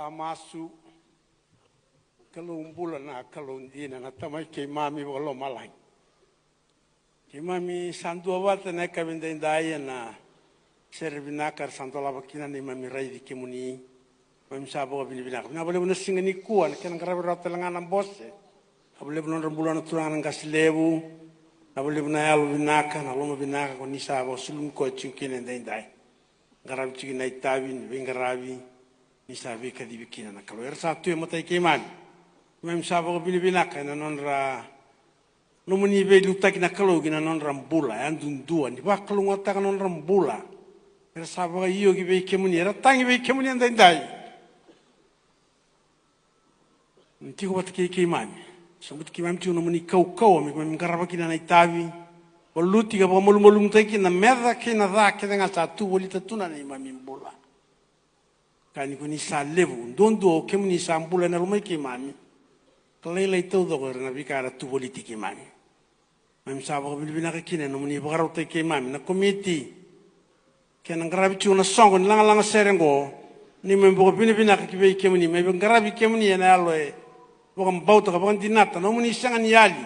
masu kalung bulan na kalung dina na tamay kay mami wala malay. Kay mami santo awat na kabinda indaya na servinakar santo labakina ni mami rai di kimuni. Mami sabo binibinakar. Na boleh benar singa ni kuan kan karabi rata langan bose. Na boleh benar bulan turangan kaslebu. Na boleh benar alu binaka na loma binaka kon ni sabo sulum ko cingkin indai. Garabi cingkin nai tabin bingarabi. Ni sabi kadibikina na kalau satu yang matai keman, memang sahabat bini-bina kena nonra, nomoni belu tak na kalau kena nonra mbula, yang dunduan, di bawah kalau ngata kena nonra mbula, sahabat iyo kibai kemuni, tangi kibai kemuni yang dai, nanti kau bat keman, sebut keman tu nomoni kau, memang garaba kena naik tabi, walau tiga bawa malu-malu mutai kena merah kena dah kena ngasatu, wali tetuna ni mami mbula. Kani kuni salebu, dondo kemuni sambula na rumai kimami. Kalai todo ko na bikara tu politiki mami. Mami sabo ko bilibina ka kine no muni bagaro te kimami na komiti. Kena ngarabi chu na songo langa serengo. Ni membo ko bilibina ka kibe kemuni, me ngarabi kemuni na aloe. Bokam bauta ka bokam dinata no muni sangan yali.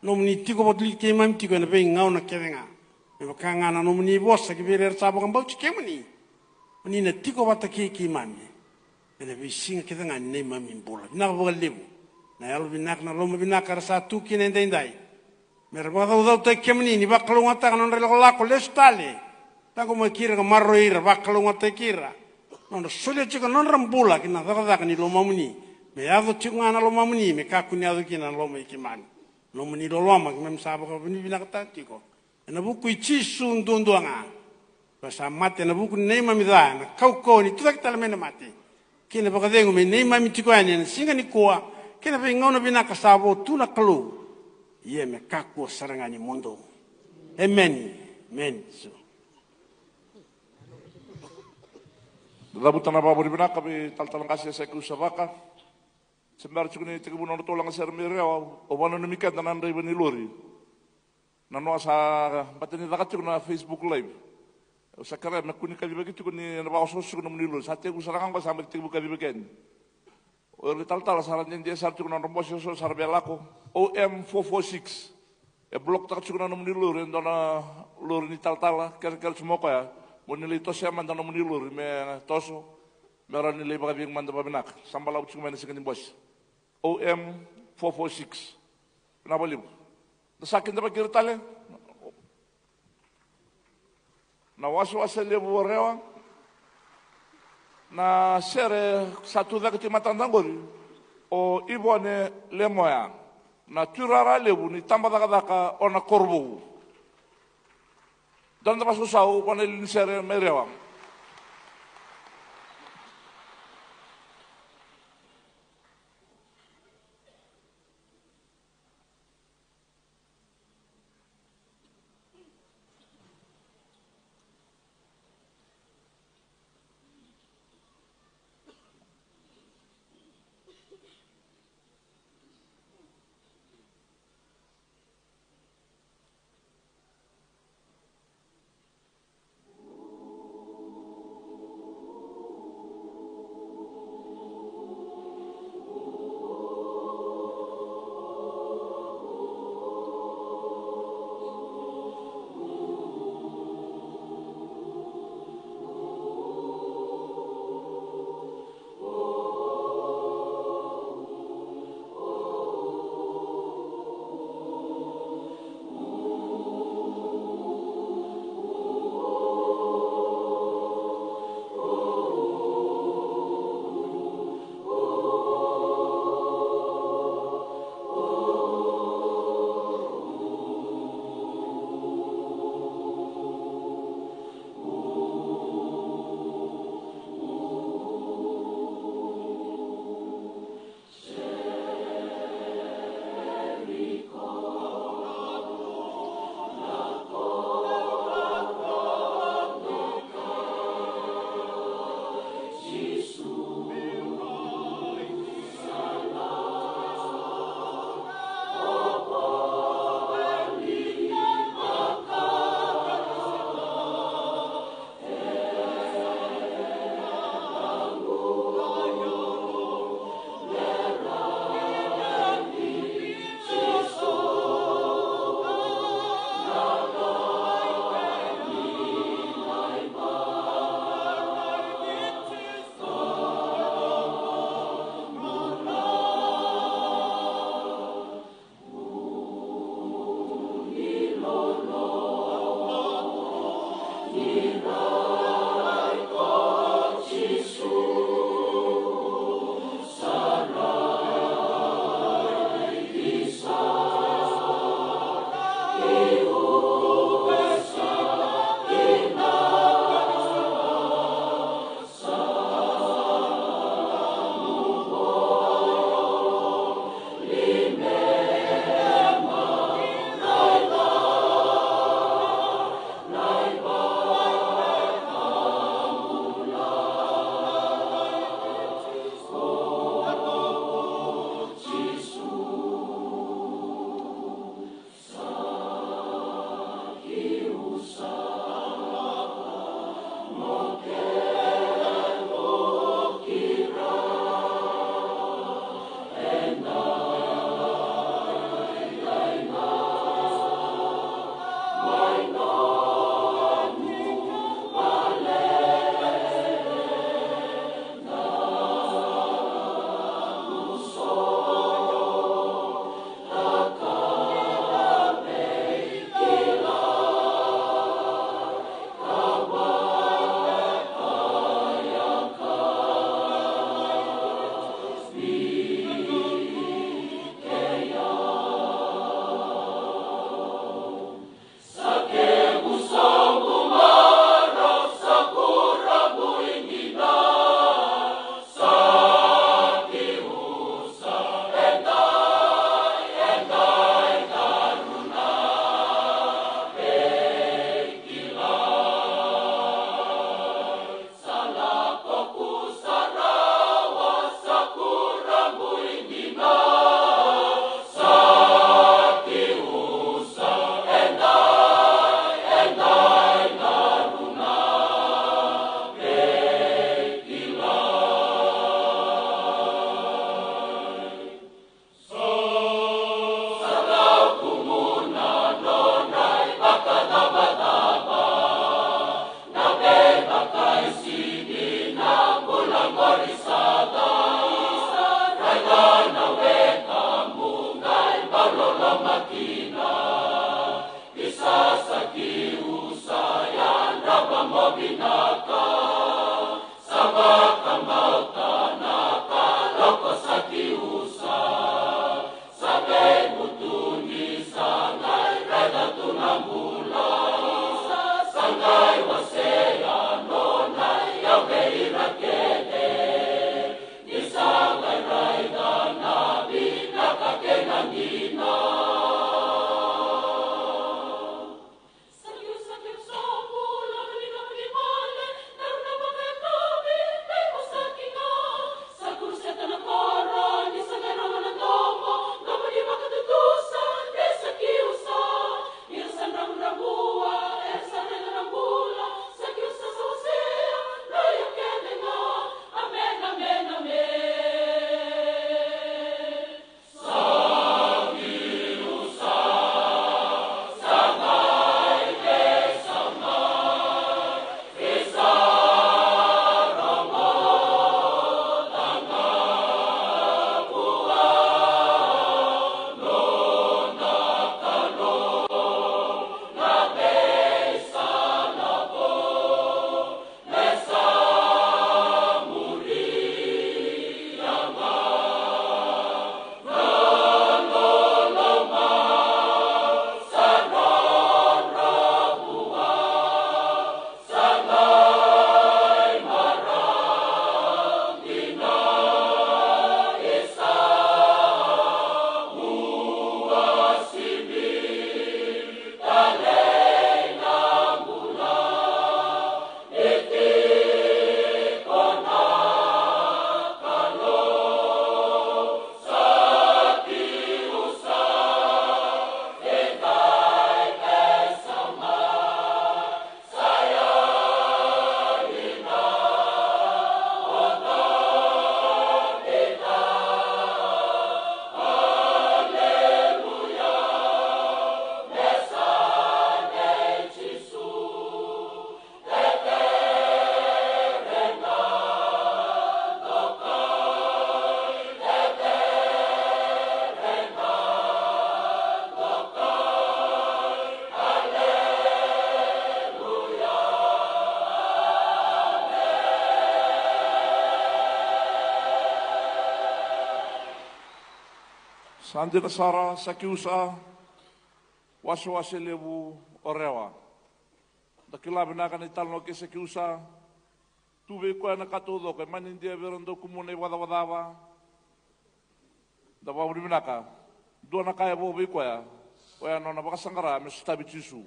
No muni tiko botli kimami tiko na be ngau na kerenga. Me bakanga na no muni bossa kibe rer sabo kam bauchi kemuni. Ni na tiko bata ki mami. Ena bisinga kita ngani nei mami bola. Bina ko lebu. Na yalo binak na loma binak ar satu kine ndai. Mer ba do te kemni ni bakalo ngata kan onre la ko lestale. Ta ko makira ka marroira bakalo ngata kira. Non sole chika non rambula kina da ni loma muni. Me yado chika ngana loma muni me ka kunya do kina loma ikimani. Loma ni loma mem sabo ko bini binak ta tiko. Ena buku ichi sun dunduanga. Basa mate na buku nei mami da na kau ni tuak tala mena mate kina baka dengu me nei mami tiko ani na singa ni koa kina pe ngona bina kasabo tuna kalu ye me kaku sarangani mondo amen so Rabutana baburi bina kabi tal-talang kasih saya kusavaka sembar cukuni tikibu nono tolang ser mirewa o wano nemikat na nandai bani lori nano asa batani takacuk na Facebook live Sekarang nak kuni kali begitu kuni nabawa sosok nak menilu. Sate aku serangan pas sampai tiga kali begini. Orang tal sarannya dia satu kena nombor sosok sarbelako OM 446. Blok tak cukup nak menilu. Rendana lur ni tal kira semua kaya. Menilai tosi aman dan menilu. Me toso. Merah nilai bagi yang manda babenak. Sambal aku cuma mana sekian bos. OM 446. Kenapa libu? Sakin dapat kira tali. Na wasu asale burewa na sere satu da kiti matandangori o ibone lemoya na turara lebu ni tamba daka ona korbu dan da pasu sau wana lin sere merewa Sandina Sara, Sakiusa, wase levu orewa. Dakila binaka ni talno ke Sakiusa, tuve ko na katodo ko manindia verando kumune wada da wawri binaka. Dua na kaya bo be ko ya no na baka sangara me stabi tisu.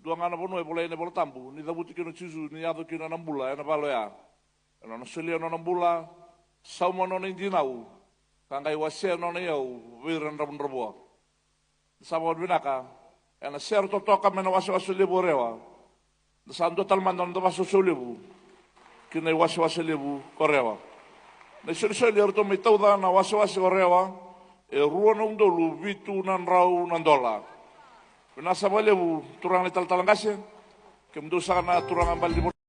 Dua ngana bono e boleh ne bol tambu, ni da buti kino tisu ni ado kino nambula na balo ya. No na selia no nambula, sauma no indinau. Kangai wase no ne eu viran rabun Sabor binaka, ena ser to toka mena wase lebu rewa. Da sando talman do wase lebu. Kina wase lebu korewa. Na sel to me tauda na wase korewa, e rua no ndolu vitu nan rau nan dola. Bina sabalebu turang le talangase, ke mdo sana turang ambal di